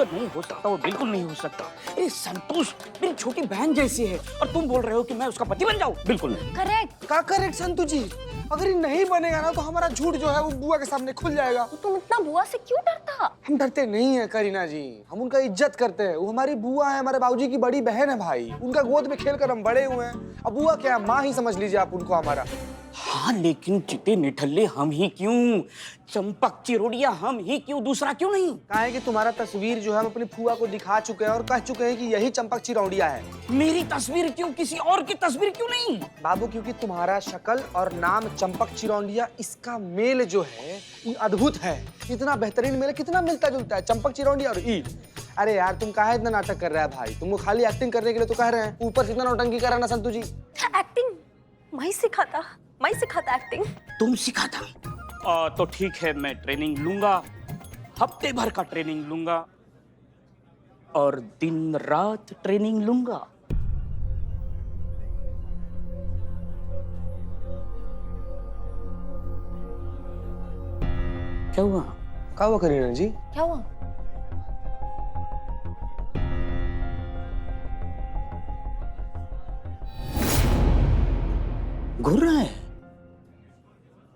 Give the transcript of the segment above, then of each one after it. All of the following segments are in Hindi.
नहीं हो सकता, वो बिल्कुल नहीं हो सकता। ये संतोष मेरी छोटी बहन जैसी है और तुम बोल रहे हो कि मैं उसका पति बन जाऊं? बिल्कुल नहीं। करेक्ट। का करेक्ट संतु जी? अगर ये नहीं बनेगा ना तो हमारा झूठ जो है वो बुआ के सामने खुल जाएगा। तो तुम इतना बुआ से क्यों डरता? हम डरते नहीं है करीना जी, हम उनका इज्जत करते हैं। वो हमारी बुआ है, हमारे बाबूजी की बड़ी बहन है भाई। उनका गोद में खेल कर हम बड़े हुए हैं। अब बुआ क्या, माँ ही समझ लीजिए आप उनको हमारा। हाँ, लेकिन चिते निठल्ले हम ही क्यों, चंपक चिरोड़िया हम ही क्यों, दूसरा क्यों नहीं? कहा है कि तुम्हारा तस्वीर जो है हम अपनी फुआ को दिखा चुके हैं और कह चुके हैं कि यही चंपक चिरौड़िया है। मेरी तस्वीर क्यों, किसी और की तस्वीर क्यों नहीं? बाबू क्योंकि तुम्हारा शक्ल और नाम चंपक चिरौंडिया, इसका मेल जो है ये अद्भुत है। इतना बेहतरीन मेल, कितना मिलता जुलता है चंपक चिरौंडिया और ई। अरे यार तुम काहे इतना नाटक कर रहा है भाई? तुमको खाली एक्टिंग करने के लिए तो कह रहे हैं, ऊपर से इतना नौटंकी कर रहा है ना संतु जी। एक्टिंग मैं सिखाता एक्टिंग। तुम सिखाता? तो ठीक है, मैं ट्रेनिंग लूंगा, हफ्ते भर का ट्रेनिंग लूंगा और दिन रात ट्रेनिंग लूंगा। क्या हुआ करीना जी? क्या हुआ? घूर रहा है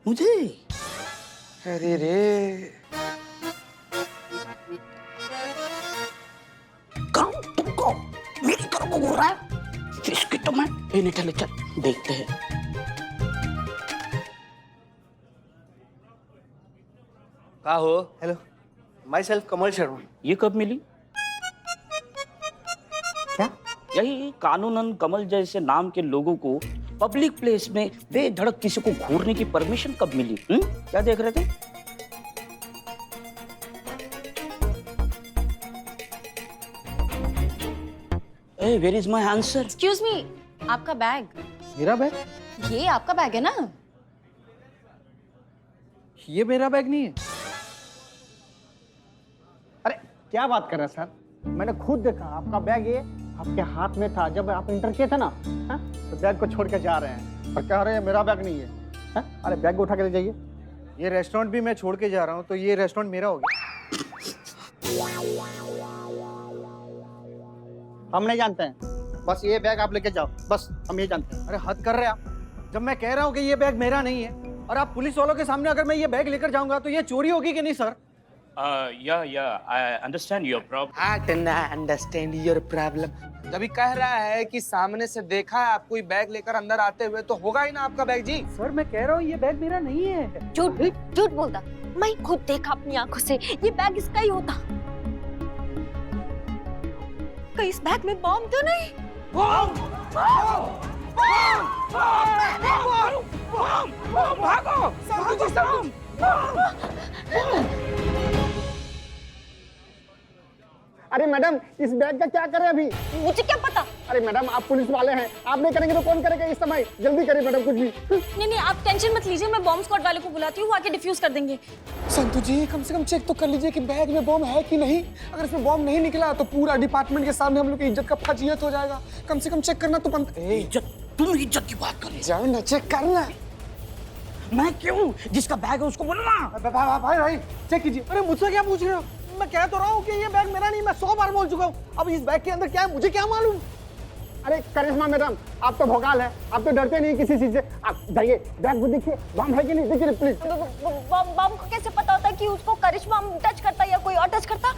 मुझे? अरे रे, तुमको मेरी तरफ को घूर रहा है? इसकी तो मैं ये नहीं, चले चल देखते हैं। का हो? हेलो, माई सेल्फ कमल शर्मा। ये कब मिली? क्या? यही कानूनन कमल जैसे नाम के लोगों को पब्लिक प्लेस में बेधड़क किसी को घूरने की परमिशन कब मिली? क्या देख रहे थे? Hey, where is my answer? Excuse me, आपका बैग। मेरा बैग? ये आपका बैग है ना? ये मेरा बैग नहीं है। अरे क्या बात कर रहे हैं सर? मैंने खुद देखा, आपका बैग ये आपके हाथ में था जब आप इंटर किए थे ना। हा? तो बैग को छोड़ के जा रहे हैं और कह रहे हैं मेरा बैग नहीं है। हा? अरे बैग को उठा के ले जाइए। ये रेस्टोरेंट भी मैं छोड़ के जा रहा हूँ, तो ये रेस्टोरेंट मेरा हो गया। हम नहीं जानते हैं, बस ये बैग आप लेके जाओ, बस हम ये जानते हैं। अरे हद कर रहे हैं आप। जब मैं कह रहा हूँ कि ये बैग मेरा नहीं है और आप पुलिस वालों के सामने अगर मैं ये बैग लेकर जाऊंगा तो ये चोरी होगी कि नहीं sir? I understand your problem. I cannot understand your problem. जब कह रहा है कि सामने से देखा है आप कोई बैग लेकर अंदर आते हुए, तो होगा ही ना आपका बैग जी। सर मैं कह रहा हूँ ये बैग मेरा नहीं है। झूठ बोलता। मैं खुद देखा अपनी आंखों से, ये बैग इसका ही होता। कहीं इस बैग में बॉम्ब तो नहीं? भागो! अरे मैडम, इस बैग का क्या करें अभी? मुझे क्या पता? अरे मैडम, आप पुलिस वाले हैं, आप नहीं करेंगे तो कौन करेगा इस समय? जल्दी करिए मैडम कुछ भी। नहीं, आप टेंशन मत लीजिए, मैं बॉम्ब स्क्वाड वाले को बुलाती हूँ, वो आके डिफ्यूज कर देंगे। संतु जी कम से कम चेक तो कर लीजिए कि बैग में बॉम्ब है कि नहीं। अगर इसमें बॉम्ब नहीं निकला तो पूरा डिपार्टमेंट के सामने हम लोग की इज्जत का फजीयत हो जाएगा। कम से कम चेक करना तो बनता। इज्जत? तुम इज्जत की बात कर रहे हो? जाओ ना, चेक करना। मैं क्यों? जिसका बैग है उसको बोलना। भाई चेक कीजिए। अरे मुझसे क्या पूछ रहे हो? मैं कह तो रहा हूँ कि ये बैग मेरा नहीं, मैं 100 बार बोल चुका हूँ। अब इस बैग के अंदर क्या है मुझे क्या मालूम? अरे करिश्मा मैडम, आप तो भोकाल है, आप तो डरते नहीं किसी चीज से। आप जाइए, बैग को देखिए, बम है कि नहीं, देखिए प्लीज। बम को कैसे पता होता कि उसको करिश्मा टच करता या कोई और टच करता?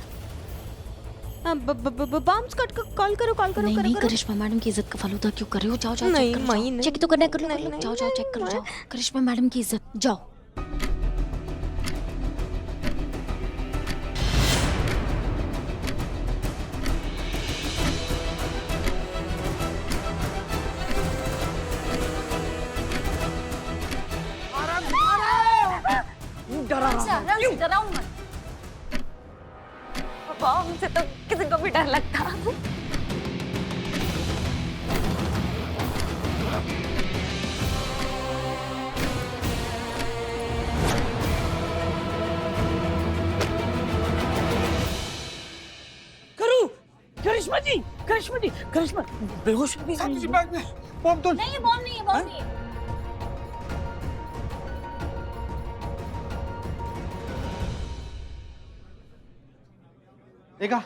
बम स्क्वाड को कॉल करो। नहीं, करिश्मा मैडम की इज्जत का फालूदा क्यों कर रहे हो? जाओ चेक तो करना करो। जाओ चेक करो, जाओ। करिश्मा मैडम की इज्जत, जाओ। डराऊं मत। बॉम्ब से तो किसी को भी डर लगता। करिश्मा जी, बेहोश हो गई। बैग में बॉम्ब तो नहीं, बॉम्ब नहीं है। देखा,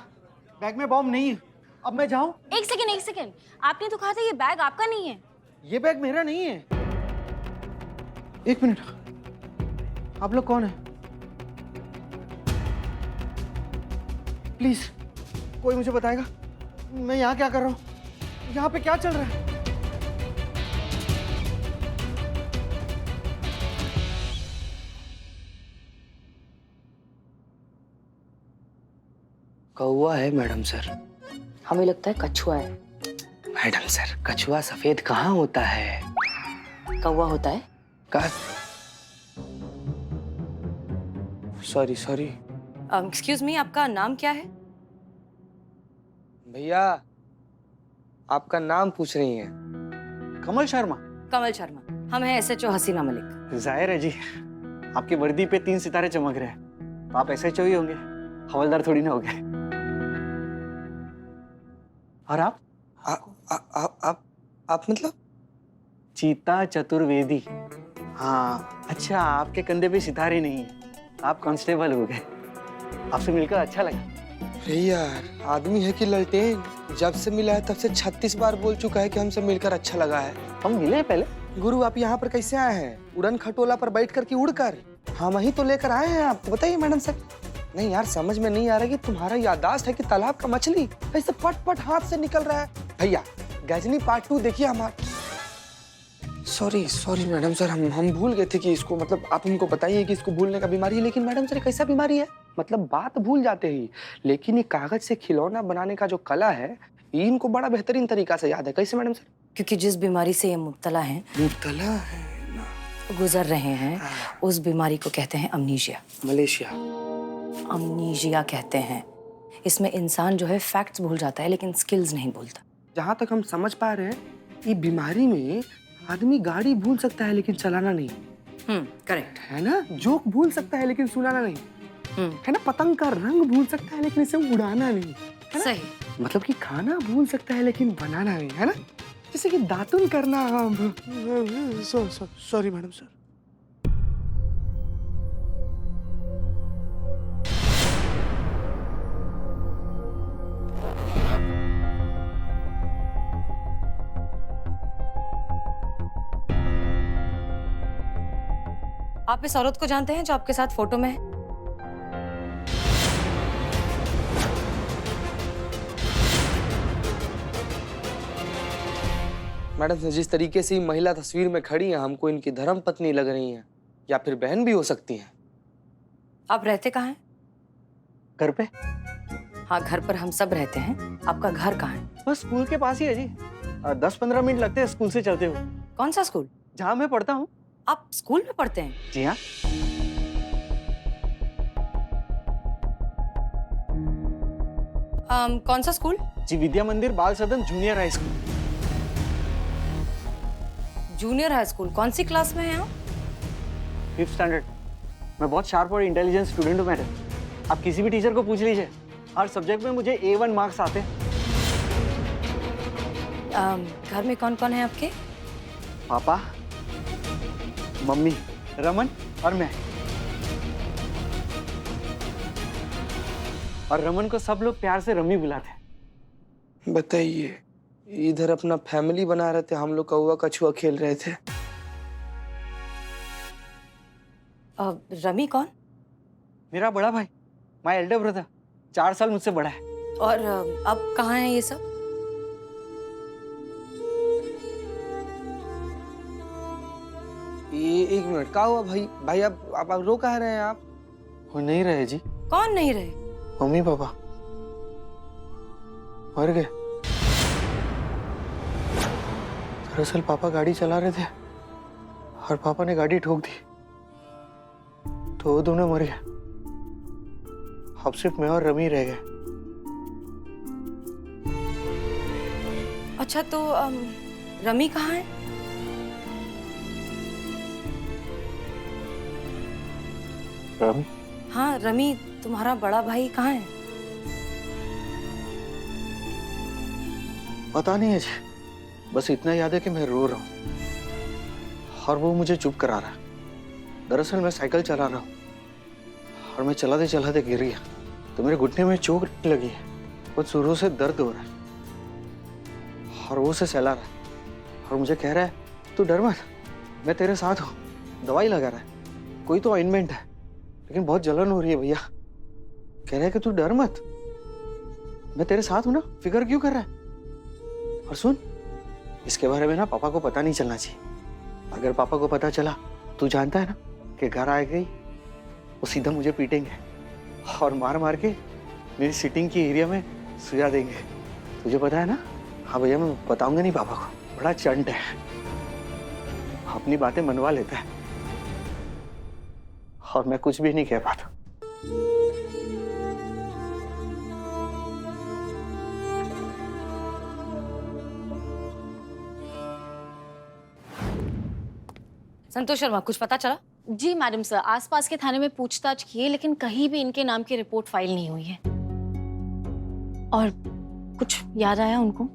बैग में बॉम्ब नहीं है। अब मैं जाऊं? एक सेकेंड, आपने तो कहा था ये बैग आपका नहीं है। ये बैग मेरा नहीं है। एक मिनट, आप लोग कौन है? प्लीज कोई मुझे बताएगा मैं यहाँ क्या कर रहा हूँ? यहाँ पे क्या चल रहा है? कौवा है मैडम सर। हमें लगता है कछुआ है। मैडम सर, कछुआ सफेद कहाँ होता है? कौवा होता है। का सॉरी एक्सक्यूज मी, आपका नाम क्या है? भैया, आपका नाम पूछ रही हैं। कमल शर्मा। कमल शर्मा। हम हैं SHO हसीना मलिक। जाहिर है जी, आपकी वर्दी पे 3 सितारे चमक रहे हैं, तो आप SHO ही होंगे, हवलदार थोड़ी ना हो गए। और आप? आप मतलब? चीता चतुर्वेदी। हाँ, अच्छा, आपके कंधे पे सितारे नहीं है, आप कांस्टेबल हो गए। आपसे मिलकर अच्छा लगा। अरे यार, आदमी है कि ललटेन? जब से मिला है तब से 36 बार बोल चुका है कि हमसे मिलकर अच्छा लगा है। हम मिले हैं पहले? गुरु, आप यहाँ पर कैसे आए हैं? उड़न खटोला पर बैठ कर कि उड़कर? हम ही तो लेकर आए हैं आपको। बताइए मैडम सर। नहीं यार, समझ में नहीं आ रहा कि तुम्हारा याददाश्त है कि तालाब का मछली ऐसे पट पट हाथ से निकल रहा है। भैया, गजनी पार्ट 2 देखिए हमारा। सॉरी मैडम सर, हम भूल गए थे कि इसको, मतलब आप हमको बताइए कि इसको भूलने का बीमारी है। लेकिन मैडम सर, कैसा बीमारी है? मतलब बात भूल जाते ही, लेकिन ये कागज से खिलौना बनाने का जो कला है, ये इनको बड़ा बेहतरीन तरीका से याद है। कैसे मैडम सर? क्योंकि जिस बीमारी से ये मुब्तला हैं, गुजर रहे हैं, उस बीमारी को कहते हैं अमनीशिया। मलेशिया। अमनीशिया कहते हैं। इसमें इंसान जो है फैक्ट्स भूल जाता है लेकिन स्किल्स नहीं भूलता। जहाँ तक हम समझ पा रहे हैं, ये बीमारी में आदमी गाड़ी भूल सकता है लेकिन चलाना नहीं। करेक्ट है ना? जोक भूल सकता है लेकिन सुनाना नहीं। है ना? पतंग का रंग भूल सकता है लेकिन इसे उड़ाना नहीं। है ना? सही। मतलब कि खाना भूल सकता है लेकिन बनाना नहीं। है ना? जैसे कि दातुन करना। Sorry madam sir. आप इस औरत को जानते हैं जो आपके साथ फोटो में है? मैडम, जिस तरीके से ये महिला तस्वीर में खड़ी है, हमको इनकी धर्म पत्नी लग रही हैं, या फिर बहन भी हो सकती हैं। आप रहते कहाँ हैं? घर पे? हाँ, घर पर हम सब रहते हैं। आपका घर कहाँ है? बस स्कूल के पास ही है जी। 10-15 मिनट लगते हैं स्कूल से चलते हुए। कौन सा स्कूल? जहाँ मैं पढ़ता हूँ। आप स्कूल में पढ़ते हैं? जी हाँ। कौन सा स्कूल? जी, विद्या मंदिर बाल सदन junior high school. Junior high school. कौन सी क्लास में हैं आप? 5th standard. मैं बहुत शार्प और इंटेलिजेंट स्टूडेंट हूँ मैडम। आप किसी भी टीचर को पूछ लीजिए, हर सब्जेक्ट में मुझे A1 मार्क्स आते हैं। घर में कौन कौन है आपके? पापा, मम्मी, रमन और मैं। और रमन को सब लोग प्यार से रमी बुलाते हैं। बताइए, इधर अपना फैमिली बना रहे थे, हम लोग कौवा कछुआ खेल रहे थे। रमी कौन? मेरा बड़ा भाई, माय एल्डर ब्रदर, 4 साल मुझसे बड़ा है। और अब कहाँ है ये सब? ये एक मिनट, क्या हुआ भाई? आप रो कह रहे हैं आप? वो नहीं रहे जी। कौन नहीं रहे? मम्मी पापा मर गए। दरअसल पापा गाड़ी चला रहे थे और पापा ने गाड़ी ठोक दी, तो वो दोनों मर गए। अब सिर्फ मैं और रमी रह गए। अच्छा, तो रमी कहाँ है? रमी? हाँ, रमी तुम्हारा बड़ा भाई कहाँ है? पता नहीं है जी, बस इतना याद है कि मैं रो रहा हूँ और वो मुझे चुप करा रहा है। दरअसल मैं साइकिल चला रहा हूँ और मैं चलाते चलाते गिर गया। तो मेरे घुटने में चोट लगी है, बहुत जोरों से दर्द हो रहा है और वो से सहला रहा है और मुझे कह रहा है तू डर मत, मैं तेरे साथ हूँ। दवाई लगा रहा है, कोई तो ऑइंटमेंट है, लेकिन बहुत जलन हो रही है भैया। कह रहा है कि तू डर मत, मैं तेरे साथ हूं ना, फिक्र क्यों कर रहा है। और सुन, इसके बारे में ना पापा को पता नहीं चलना चाहिए। अगर पापा को पता चला, तू जानता है ना कि घर आ गई वो सीधा मुझे पीटेंगे और मार मार के मेरी सिटिंग की एरिया में सुझा देंगे। तुझे पता है ना। हाँ भैया, मैं बताऊंगा नहीं पापा को, बड़ा चंट है, अपनी बातें मनवा लेता है और मैं कुछ भी नहीं कह पाता। संतोष शर्मा, कुछ पता चला? जी मैडम सर, आसपास के थाने में पूछताछ की है लेकिन कहीं भी इनके नाम की रिपोर्ट फाइल नहीं हुई है। और कुछ याद आया उनको?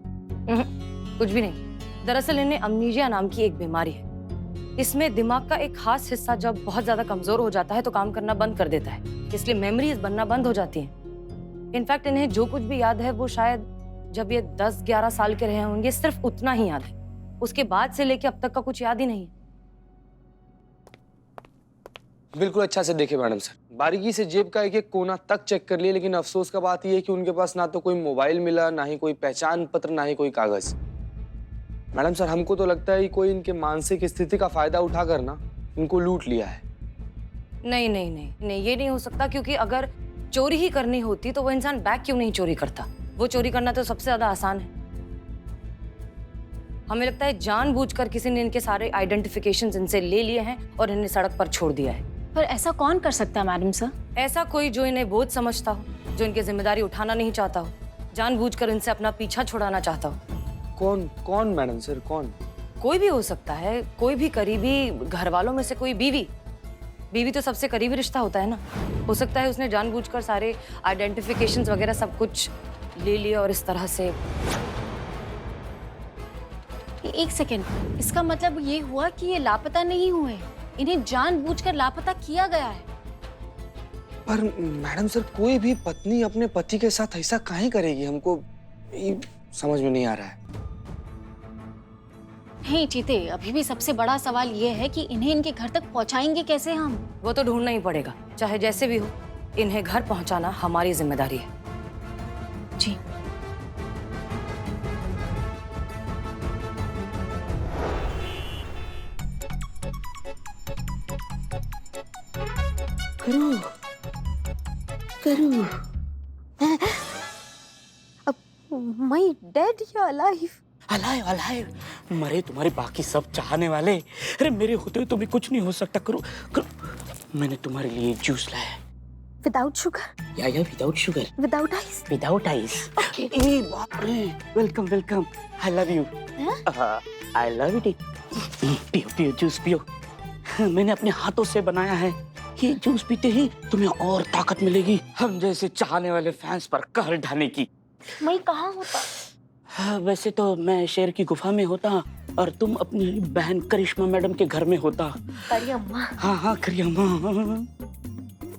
कुछ भी नहीं। दरअसल इन्हें अमनीजिया नाम की एक बीमारी है। इसमें दिमाग का एक खास हिस्सा जब बहुत ज्यादा कमजोर हो जाता है तो काम करना बंद कर देता है, इसलिए मेमोरीज बनना बंद हो जाती हैं। इनफैक्ट इन्हें जो कुछ भी याद है वो शायद जब ये 10-11 साल के रहे होंगे सिर्फ उतना ही याद है, उसके बाद से लेके अब तक का कुछ याद ही नहीं है। बिल्कुल अच्छा से देखे मैडम सर, बारीकी से जेब का एक एक कोना तक चेक कर लिया, लेकिन अफसोस का बात यह है कि उनके पास ना तो कोई मोबाइल मिला, ना ही कोई पहचान पत्र, ना ही कोई कागज। मैडम सर, हमको तो लगता है कि कोई इनके मानसिक स्थिति का फायदा उठाकर ना इनको लूट लिया है। नहीं नहीं नहीं नहीं, ये नहीं हो सकता, क्योंकि अगर चोरी ही करनी होती तो वो इंसान बैग क्यों नहीं चोरी करता। वो चोरी करना तो सबसे ज्यादा आसान है। हमें लगता है जानबूझकर किसी ने इनके सारे आइडेंटिफिकेशंस इनसे ले लिए हैं और इन्हें सड़क पर छोड़ दिया है। पर ऐसा कौन कर सकता है मैडम सर? ऐसा कोई जो इन्हें बोझ समझता हो, जो इनकी जिम्मेदारी उठाना नहीं चाहता हो, जानबूझकर इनसे अपना पीछा छुड़ाना चाहता हो। कौन कौन मैडम सर, कौन? कोई भी हो सकता है, कोई भी करीबी घर वालों में से कोई। बीवी तो सबसे करीबी रिश्ता होता है ना। हो सकता है उसने जानबूझकर सारे आइडेंटिफिकेशंस वगैरह सब कुछ ले लिया और इस तरह से। एक सेकेंड, इसका मतलब ये हुआ कि ये लापता नहीं हुए, इन्हें जानबूझकर लापता किया गया है। पर मैडम सर, कोई भी पत्नी अपने पति के साथ ऐसा काहे करेगी, हमको समझ में नहीं आ रहा है। नहीं चीते, अभी भी सबसे बड़ा सवाल ये है कि इन्हें इनके घर तक पहुंचाएंगे कैसे हम? वो तो ढूंढना ही पड़ेगा, चाहे जैसे भी हो। इन्हें घर पहुंचाना हमारी जिम्मेदारी है। जी। करो करो। माय डैड या अलाइव? अलाइव अलाइव, मरे तुम्हारे बाकी सब चाहने वाले। अरे मेरे होते तो भी कुछ नहीं हो सकता। करो करो, मैंने तुम्हारे लिए जूस लाया है। Without sugar? या without sugar, without ice? Without ice. ए बाप रे, welcome welcome, I love you. I love it. पियो पियो जूस पियो, मैंने अपने हाथों से बनाया है। ये जूस पीते ही तुम्हें और ताकत मिलेगी हम जैसे चाहने वाले फैंस पर कहर ढाने की। मैं कहाँ होता? हाँ, वैसे तो मैं शेर की गुफा में होता और तुम अपनी बहन करिश्मा मैडम के घर में होता। करियम्मा। हाँ हाँ करियम्मा।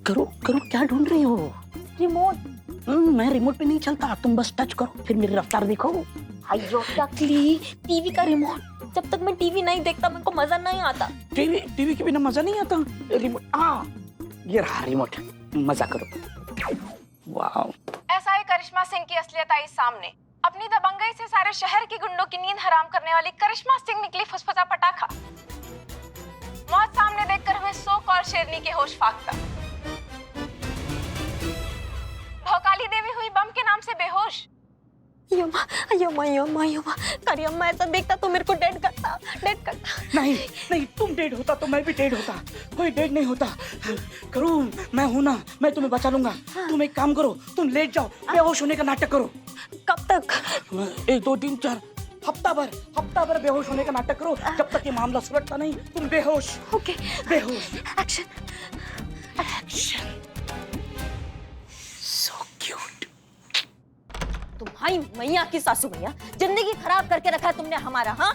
करो करो, क्या ढूंढ रही हो? रिमोट। मैं रिमोट पे नहीं चलता, तुम बस टच करो, फिर मेरी रफ्तार देखो। अयो टकली, टीवी का रिमोट। जब तक मैं टीवी नहीं देखता मेरे को मजा नहीं आता। टीवी के बिना मजा नहीं आता। रिमोट, ये रहा रिमोट, मजा करो। वाह। एसआई करिश्मा सिंह की असलियत आई सामने। अपनी दबंगई से सारे शहर की गुंडों की नींद हराम करने वाली करिश्मा सिंह निकली फुसफुसा पटाखा। मौत सामने देखकर हमें सो कॉल शेरनी के होश फाख्ता। भौकाली देवी हुई बम के नाम से बेहोश। यम्मा, करियम्मा ऐसा देखता तो मेरे को डेड करता। नहीं नहीं, तुम डेड होता तो मैं भी डेड होता। कोई डेड नहीं होता। करो, मैं हूं ना, मैं तुम्हें बचा लूंगा। तुम एक काम करो, तुम लेट जाओ, बेहोश होने का नाटक करो। कब तक? 1 2 3 4 हफ्ता भर बेहोश होने का नाटक करो। जब तक ये मामला सुलझता नहीं, तुम बेहोश। ओके। बेहोश। एक्शन। So cute. तुम्हारी मैया की सासू भैया, जिंदगी खराब करके रखा है तुमने हमारा। हाँ,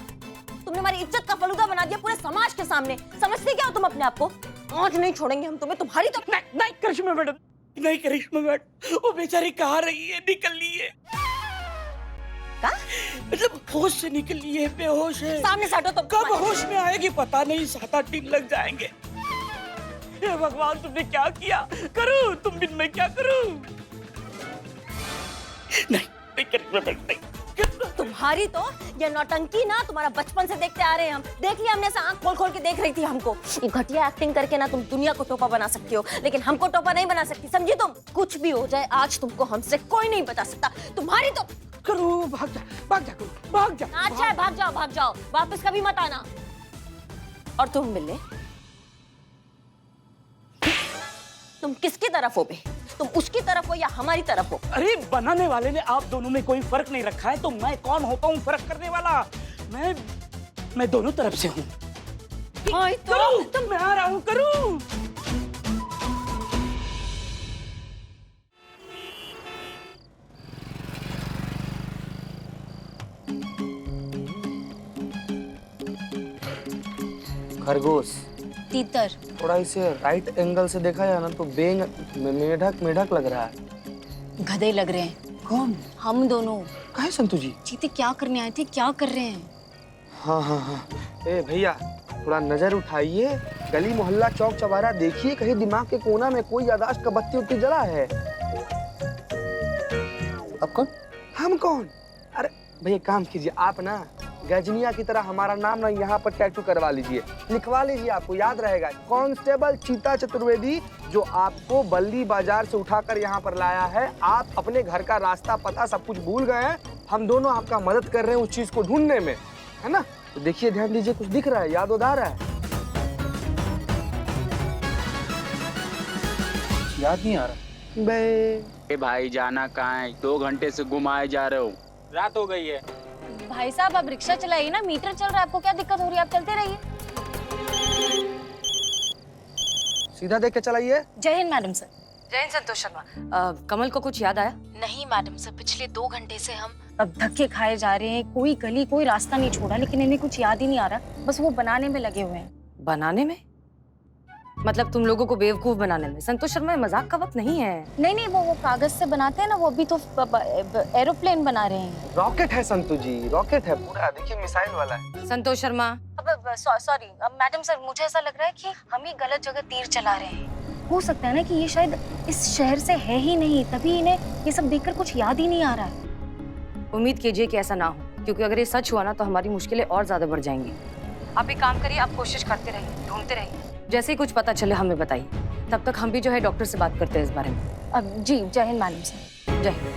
तुमने हमारी इज्जत का फलूदा बना दिया पूरे समाज के सामने। समझते क्या हो तुम अपने आप को? आज नहीं छोड़ेंगे हम तुम्हें, तुम्हारी तो। नहीं करिश्मा मैडम, नहीं करिश्मा मैडम, वो बेचारी कहाँ रही है, निकल ली है। का? मतलब होश से निकल ली है, बेहोश है। सामने से हटो तुम। कब होश में आएगी पता नहीं, 7-8 दिन लग जाएंगे। हे भगवान, तुमने क्या किया? करूं तुम बिन मैं क्या करूं? नहीं करूंगा, नहीं। तुम्हारी तो ये नौटंकी ना तुम्हारा बचपन से देखते आ रहे हैं हम। देख लिया हमने, ऐसा आंख खोल खोल के देख रही थी हमको। ये घटिया एक्टिंग करके ना तुम दुनिया को टोपा बना सकती हो, लेकिन हमको टोपा नहीं बना सकती, समझी तुम? कुछ भी हो जाए आज तुमको हमसे कोई नहीं बचा सकता। तुम्हारी तो करो, भाग जा करो, भाग जा। अच्छा है, भाग जाओ, वापस कभी मत आना। और तुम मिले, तुम किसकी तरफ हो बे? तुम उसकी तरफ हो या हमारी तरफ हो? अरे बनाने वाले ने आप दोनों में कोई फर्क नहीं रखा है, तो मैं कौन होता हूँ फर्क करने वाला? मैं दोनों तरफ से हूँ। तो मैं आ रहा हूँ, करूँ। खरगोश। तीतर। थोड़ा इसे राइट एंगल से देखा जाए ना तो मेढक लग रहा है। गधे लग रहे हैं। कौन? हम दोनों। काहे संतु जी? चीते क्या करने आए थे, क्या कर रहे हैं? हाँ। ए भैया, थोड़ा नजर उठाइए, गली मोहल्ला चौक चौबारा देखिए, कहीं दिमाग के कोना में कोई याददाश्त का बत्ती उत्ती जला है। अब कौन? हम कौन? अरे भैया काम कीजिए, आप ना गजनिया की तरह हमारा नाम ना यहाँ पर टैटू करवा लीजिए, लिखवा लीजिए, आपको याद रहेगा। कांस्टेबल चीता चतुर्वेदी, जो आपको बल्ली बाजार से उठाकर यहाँ पर लाया है। आप अपने घर का रास्ता पता सब कुछ भूल गए हैं, हम दोनों आपका मदद कर रहे हैं उस चीज को ढूंढने में, है ना? तो देखिए, ध्यान दीजिए, कुछ दिख रहा है, याद आ रहा है? याद नहीं आ रहा बे। भाई जाना कहाँ है? 2 घंटे से घुमाए जा रहे हो, रात हो गई है। भाई साहब आप रिक्शा चलाइए ना, मीटर चल रहा है, आपको क्या दिक्कत हो रही है? आप चलते रहिए। सीधा देख के चलाइए। जय हिंद मैडम सर। जय हिंद संतोष शर्मा। कमल को कुछ याद आया? नहीं मैडम सर, पिछले 2 घंटे से हम अब धक्के खाए जा रहे हैं, कोई गली कोई रास्ता नहीं छोड़ा, लेकिन इन्हें कुछ याद ही नहीं आ रहा, बस वो बनाने में लगे हुए हैं। बनाने में? मतलब तुम लोगों को बेवकूफ बनाने में? संतोष शर्मा, मजाक का वक्त नहीं है। नहीं, वो कागज से बनाते हैं ना, वो अभी तो एरोप्लेन बना रहे हैं। रॉकेट है संतु जी, रॉकेट है पूरा, देखिए मिसाइल वाला है। संतोष शर्मा, अब सॉरी मैडम सर, मुझे ऐसा लग रहा है कि हम ही गलत जगह तीर चला रहे हैं। हो सकता है ना कि ये शायद इस शहर से है ही नहीं, तभी इन्हें ये सब देखकर कुछ याद ही नहीं आ रहा है। उम्मीद कीजिए कि ऐसा ना हो, क्योंकि अगर ये सच हुआ ना तो हमारी मुश्किलें और ज्यादा बढ़ जाएंगी। आप एक काम करिए, आप कोशिश करते रहिए, ढूंढते रहिए, जैसे ही कुछ पता चले हमें बताइए। तब तक हम भी जो है डॉक्टर से बात करते हैं इस बारे में। अब जी, जय हिंद मैडम सर। जय हिंद।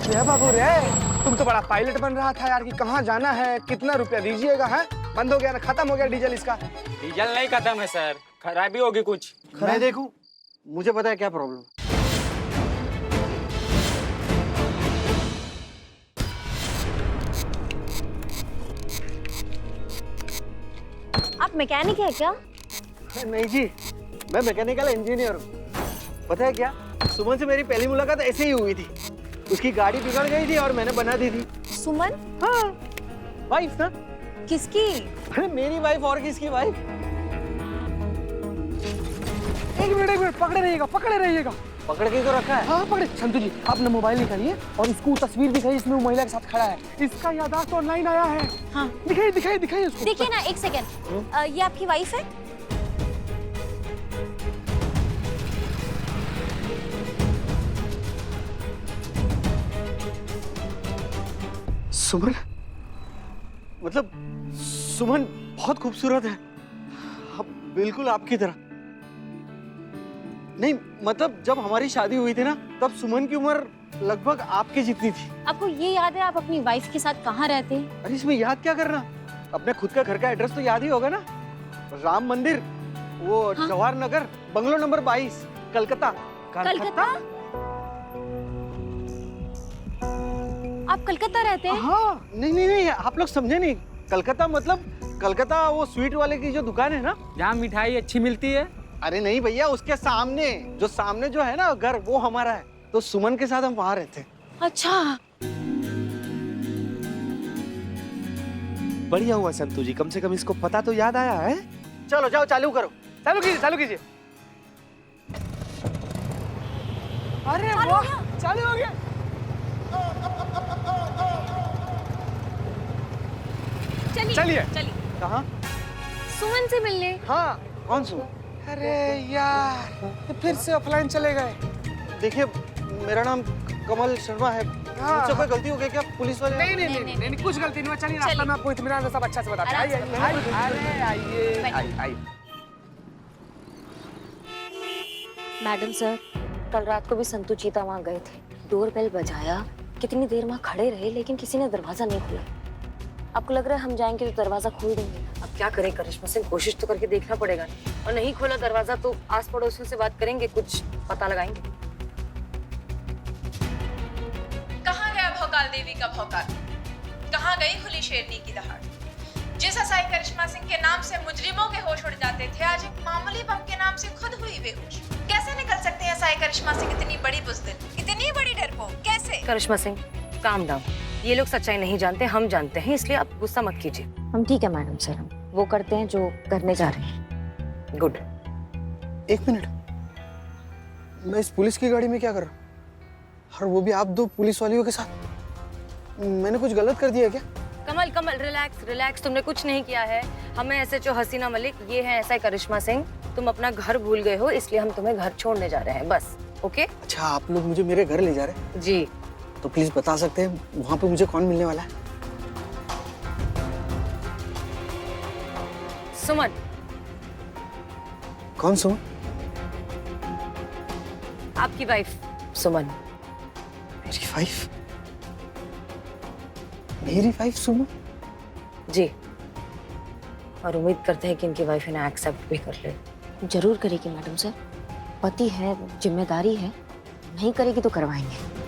रे बाबू रे, तुम तो बड़ा पायलट बन रहा था यार, कि कहाँ जाना है, कितना रुपया दीजिएगा? है बंद हो गया ना, खत्म हो गया डीजल इसका। डीजल नहीं खत्म है सर, खराबी होगी कुछ। मैं देखूं, मुझे पता है क्या प्रॉब्लम। आप मैकेनिक है क्या? नहीं जी, मैं मैकेनिकल इंजीनियर हूँ। पता है क्या, सुमन से मेरी पहली मुलाकात ऐसे ही हुई थी। उसकी गाड़ी बिगड़ गई थी और मैंने बना दी थी। सुमन? हाँ, वाइफ ना। किसकी? अरे मेरी वाइफ और किसकी वाइफ? एक मिनट, पकड़े रहिएगा। पकड़ के तो रखा है। हाँ पकड़े। संतु जी, आप ना मोबाइल निकालिए और इसको तस्वीर दिखाइए, इसमें वो महिला के साथ खड़ा है, इसका याददाश्त ऑनलाइन आया है। हाँ दिखाइए उसको। देखिए ना, एक सेकेंड, ये आपकी वाइफ है? सुमन? मतलब सुमन बहुत खूबसूरत है, बिल्कुल आपकी तरह। नहीं मतलब जब हमारी शादी हुई थी ना, तब सुमन की उम्र लगभग आपके जितनी थी। आपको ये याद है आप अपनी वाइफ के साथ कहाँ रहते हैं? अरे इसमें याद क्या करना, अपने खुद का घर का एड्रेस तो याद ही होगा ना। राम मंदिर, वो हाँ? Jawahar Nagar, bungalow number 22, Calcutta. कलकत्ता? आप कलकत्ता रहते हैं? हाँ, नहीं, आप लोग समझे नहीं। कलकत्ता मतलब कलकत्ता वो स्वीट वाले की जो दुकान है ना, जहाँ मिठाई अच्छी मिलती है। अरे नहीं भैया, उसके सामने जो है ना घर, वो हमारा है। तो सुमन के साथ हम वहाँ रहते हैं। अच्छा, बढ़िया हुआ संतु जी, कम से कम इसको पता तो याद आया है। चलो जाओ, चालू करो। चालू कीजिए, चालू कीजिए। अरे वाह, चालू हो गया। चलिए। चलिए कहाँ? सुमन से मिलने। हाँ, कौन सुन? अरे यार, ये फिर से ऑफलाइन चले गए। देखिए, मेरा नाम कमल शर्मा है। हाँ, मुझसे कोई गलती हो गई क्या? पुलिस वाले नहीं, कुछ गलती नहीं हुआ। चलिए रास्ता में आपको इत्मीनान से सब अच्छा से बताते हैं। आइए। मैडम सर, कल रात को भी संतू चीता वहाँ गए थे। डोरबेल बजाया, कितनी देर वहाँ खड़े रहे, लेकिन किसी ने दरवाजा नहीं खोला। आपको लग रहा है हम जाएंगे तो दरवाजा खोल देंगे? अब क्या करें करिश्मा सिंह, कोशिश तो करके देखना पड़ेगा। और नहीं खोला दरवाजा तो आस पड़ोसियों से बात करेंगे, कुछ पता लगाएंगे। कहाँ गया भौकाल देवी का भौकाल? कहाँ गई खुली शेरनी की दहाड़? जिस असाई करिश्मा सिंह के नाम से मुजरिमों के होश उड़ जाते थे, आज एक मामूली बम के नाम से खुद हुई बेहोश। कैसे निकल सकते हैं असाई करिश्मा सिंह इतनी बड़ी बुज़दिल, इतनी बड़ी डरपोक? कैसे? करिश्मा सिंह, काम डाउन। ये लोग सच्चाई नहीं जानते, हम जानते हैं, इसलिए आप गुस्सा मत कीजिए। हम ठीक है मैडम सर, हम वो करते हैं जो करने जा रहे हैं। गुड। 1 मिनट, मैं इस पुलिस की गाड़ी में क्या कर रहा हूँ? और वो भी आप 2 पुलिस वालियों के साथ। मैंने कुछ गलत कर दिया क्या? कमल रिलैक्स, तुमने कुछ नहीं किया है। हमें SHO हसीना मलिक, ये है SI करिश्मा सिंह। तुम अपना घर भूल गए हो, इसलिए हम तुम्हें घर छोड़ने जा रहे हैं, बस। ओके? अच्छा, आप लोग मुझे मेरे घर ले जा रहे हैं? जी। तो प्लीज बता सकते हैं वहाँ पे मुझे कौन मिलने वाला है? सुमन। कौन सुमन? आपकी वाइफ सुमन। मेरी वाइफ? मेरी वाइफ सुमन? जी। और उम्मीद करते हैं कि इनकी वाइफ इन्हें एक्सेप्ट भी कर ले। जरूर करेगी मैडम सर, पति है, जिम्मेदारी है, नहीं करेगी तो करवाएंगे।